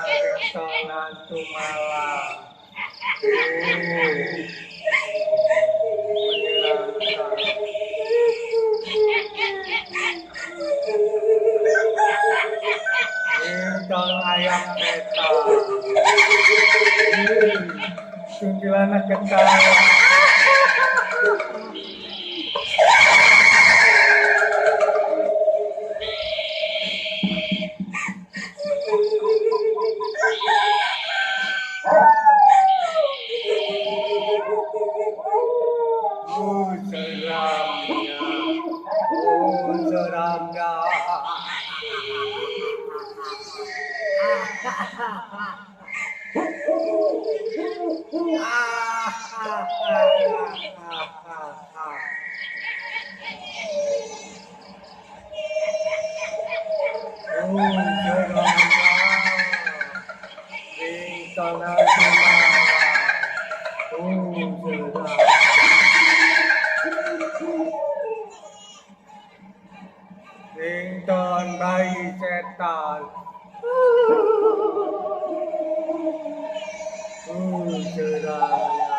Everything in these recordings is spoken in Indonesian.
Ringtone hantu malam. Ringtone ayam petak. Kuntilanak ketawa. Seramnya. Ringtone bayi setan. Seramnya.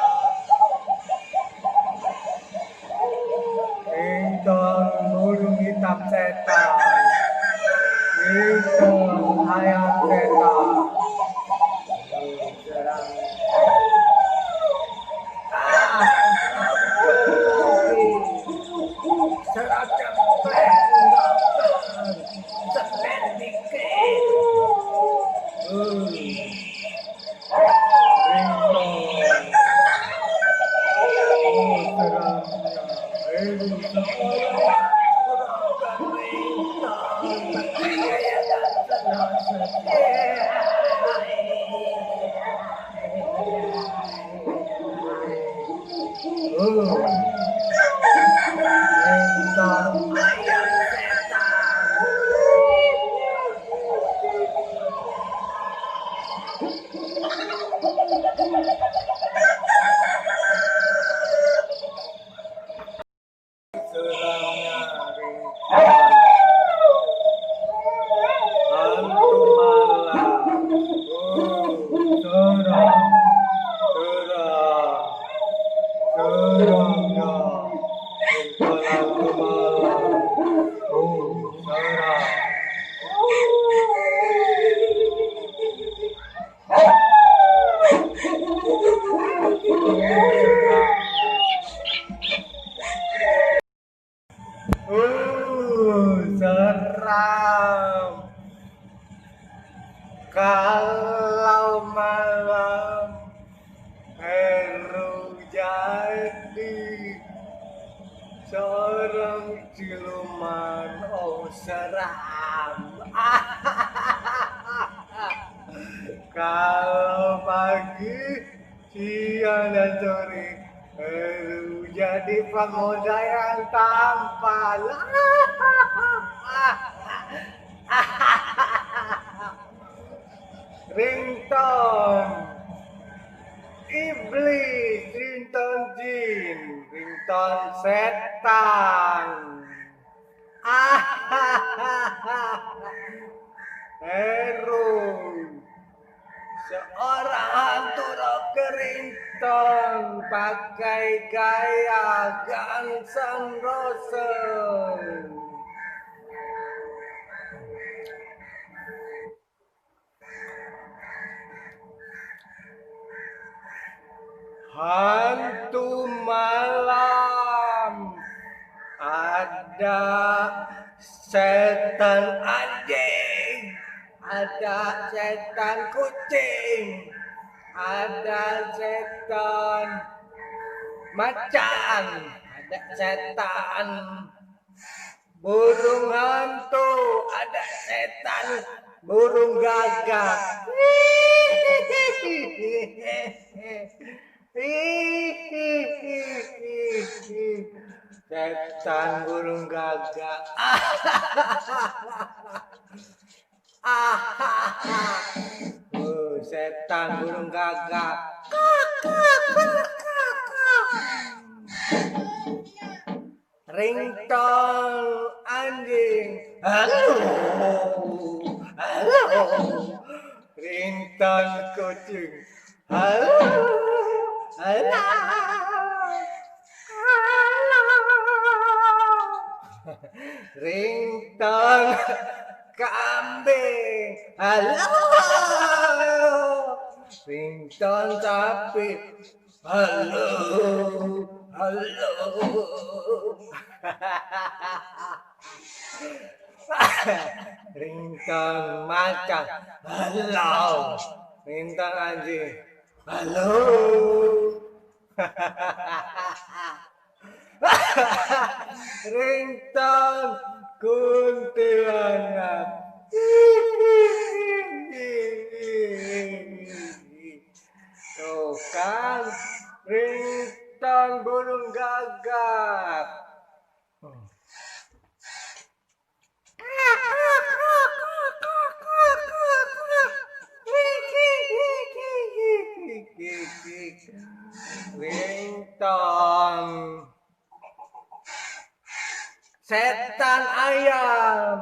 Ringtone burung hitam setan. Ringtone ayam setan. Seram. Kalau malam Heru jadi seorang siluman. Oh seram. Kalau pagi, siang dan sore Heru jadi pemuda yang tampan. Ringtone iblis, ringtone jin, ringtone setan. Heru seorang hantu rock ringtone pakai gaya Guns N' Roses. Hantu malam, ada setan anjing, ada setan kucing, ada setan macan, ada setan burung hantu, ada setan burung gagak. Setan burung gagak. Setan burung gagak. Ringtone anjing. Halo, halo, ringtone kucing. Halo, halo, halo, ringtone kambing. Halo, ringtone sapi. Halo, halo. Ringtone macan. Halo. Ringtone anjing. Halo. Ringtone kuntilanak. Tuh kan, ringtone burung gagak. Ringtone setan ayam.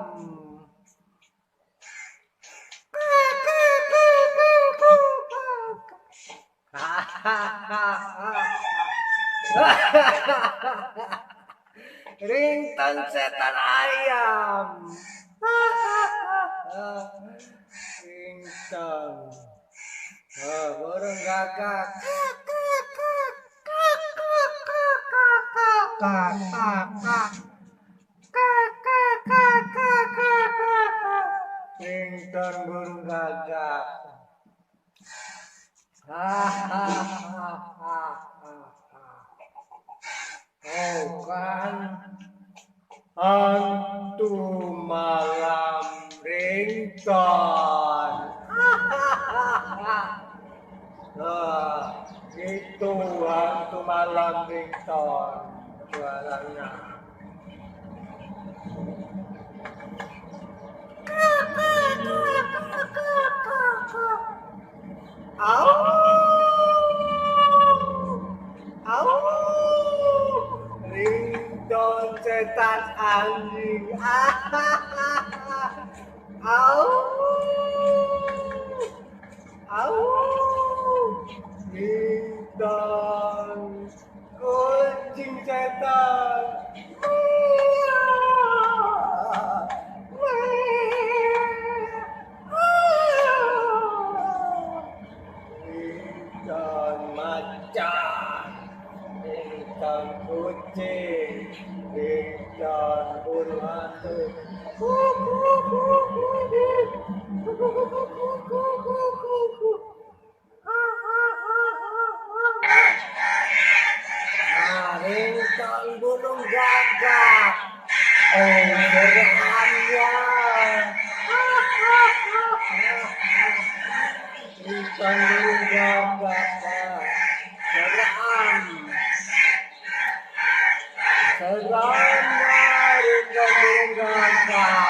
Ringtone setan ayam. Ringtone burung gagak. Ringtone burung gagak. Oh kan, hantu malam ringtone. Itu hantu malam ringtone suaranya. Au, au, ringtone setan anjing. Au, au, ringtone kucing setan. Ringtone macan, ringtone kucing, ringtone burung hantu. Nah, ringtone burung gagak. Oh, geramnya. Ringtone burung gagak. Geram. Seramnya ringtone burung gagak.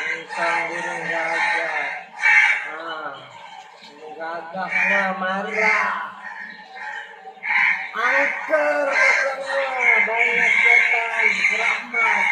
Ringtone burung gagak. Nah, burung gagaknya marah. Angker katanya, banyak setan selamat.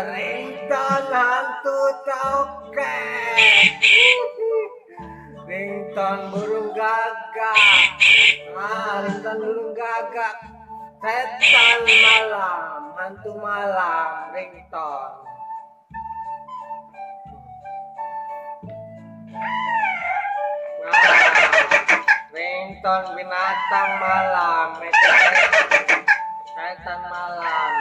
Ringtone hantu toket. Ringtone burung gagak. Ringtone burung gagak. Setan malam, hantu malam, ringtone. Ringtone binatang malam, setan malam.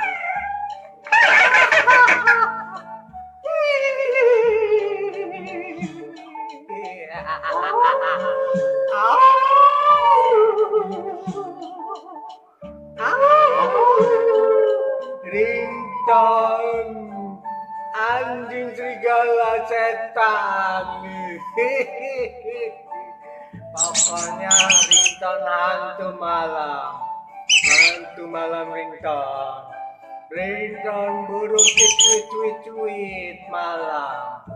Ringtone anjing serigala. segala setan. Pokoknya ringtone hantu malam. Hantu malam ringtone. Ringtone burung cuit malam.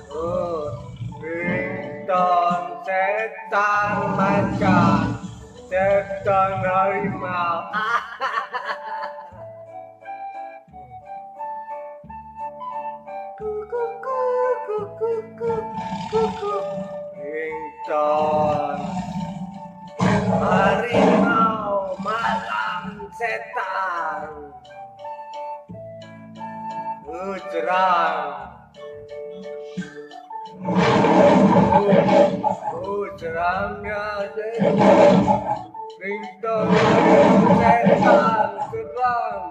Oh, ringtone setan macan, setan harimau. Ringtone harimau malam setan. Jerang. Jerangnya ringtone setan jerang.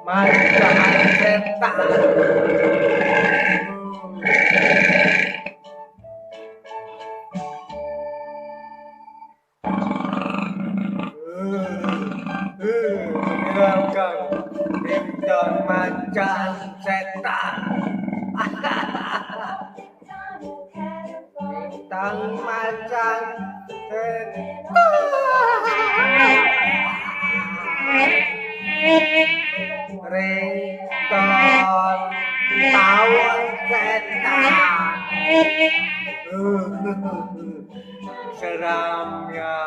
Macan setan. Menyeramkan ringtone macan setan. Ringtone macan setan. Ringtone tawon setan. Seramnya.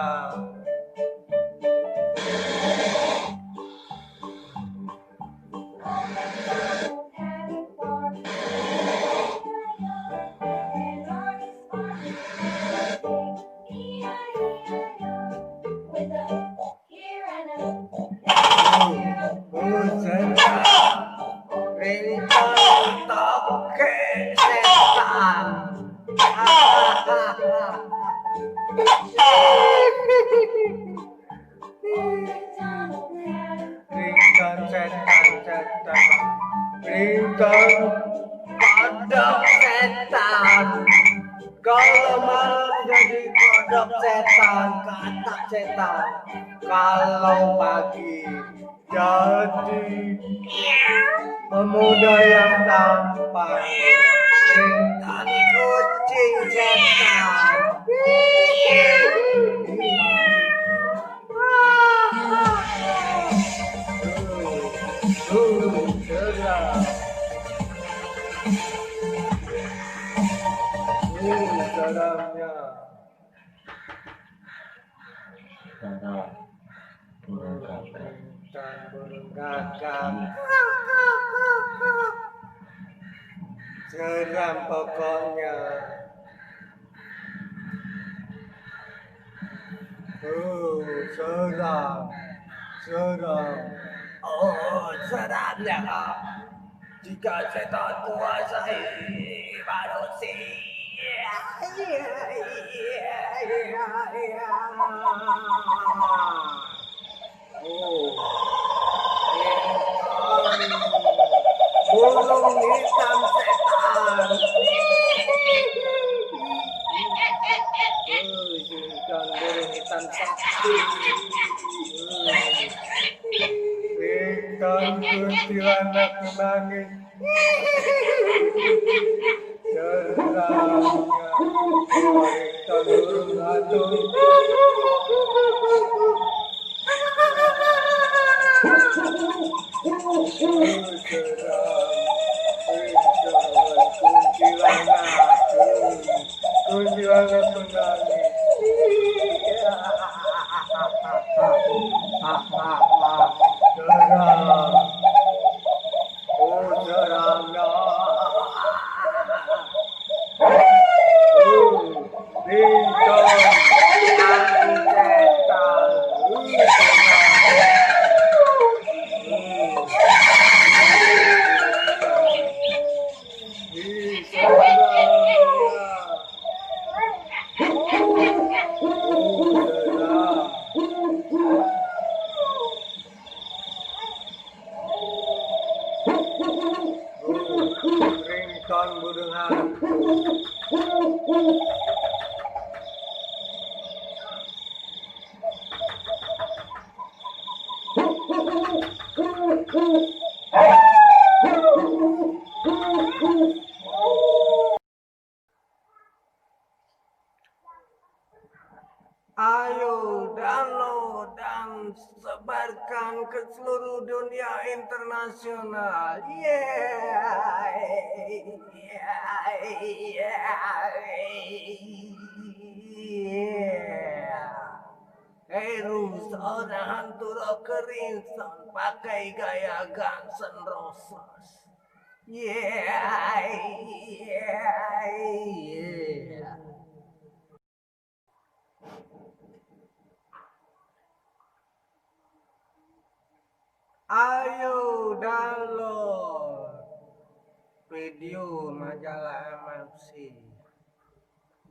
Ringtone toke setan. Ringtone setan. Ringtone kodok setan. Kalau malam jadi kodok setan, katak setan. Kalau pagi jadi pemuda yang tampan. Ringtone kucing setan. Seramnya. Burung gagak. Seram pokoknya. Seram. Oh, seramnya. Jika setan kuasai manusia. Burung hitam setan. Burung hitam sakti. Ringtone kuntilanak menangis. Seramnya. Ringtone burung hantu. Kuntilanak menangis. Seram. Seramnya. Ringtone setan. ringtone burung hantu. Ayo download dan sebarkan ke seluruh dunia internasional. Yeah. Heru seorang hantu rock ringtone pakai gaya Guns N' Roses. Yeah, yeah, yeah. Ayo download video majalah MFC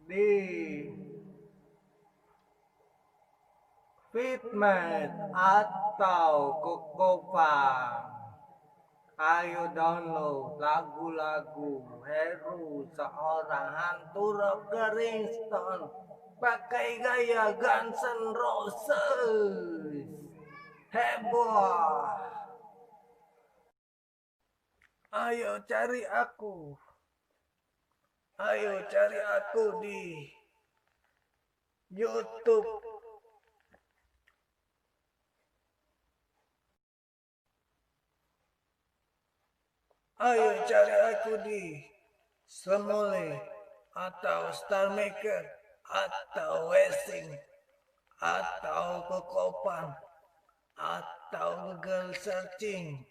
di Fitmat atau Kokopang. Ayo download lagu-lagu Heru seorang hantu rock ringtone pakai gaya Guns N' Roses. Heboh. Ayo cari aku. Ayo cari aku di YouTube. Ayo cari aku di Semole atau Star Maker atau Westing atau Kokopan atau Google Searching.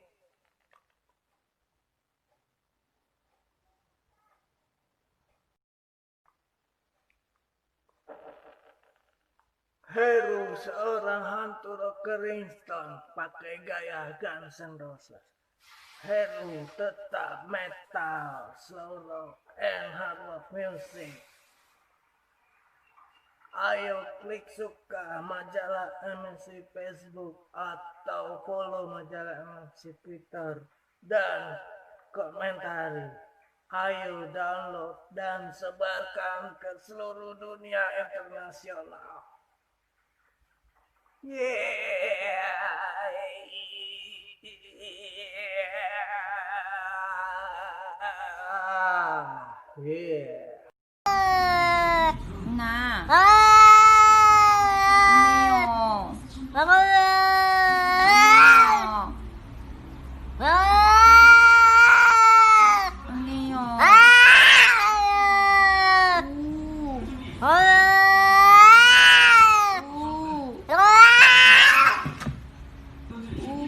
Heru seorang hantu rock ringtone pakai gaya Guns N' Roses. Heru tetap metal, slow rock, and hard rock music. Ayo klik suka majalah MFC Facebook atau follow majalah MFC Twitter dan komentari. Ayo download dan sebarkan ke seluruh dunia internasional. Yeah.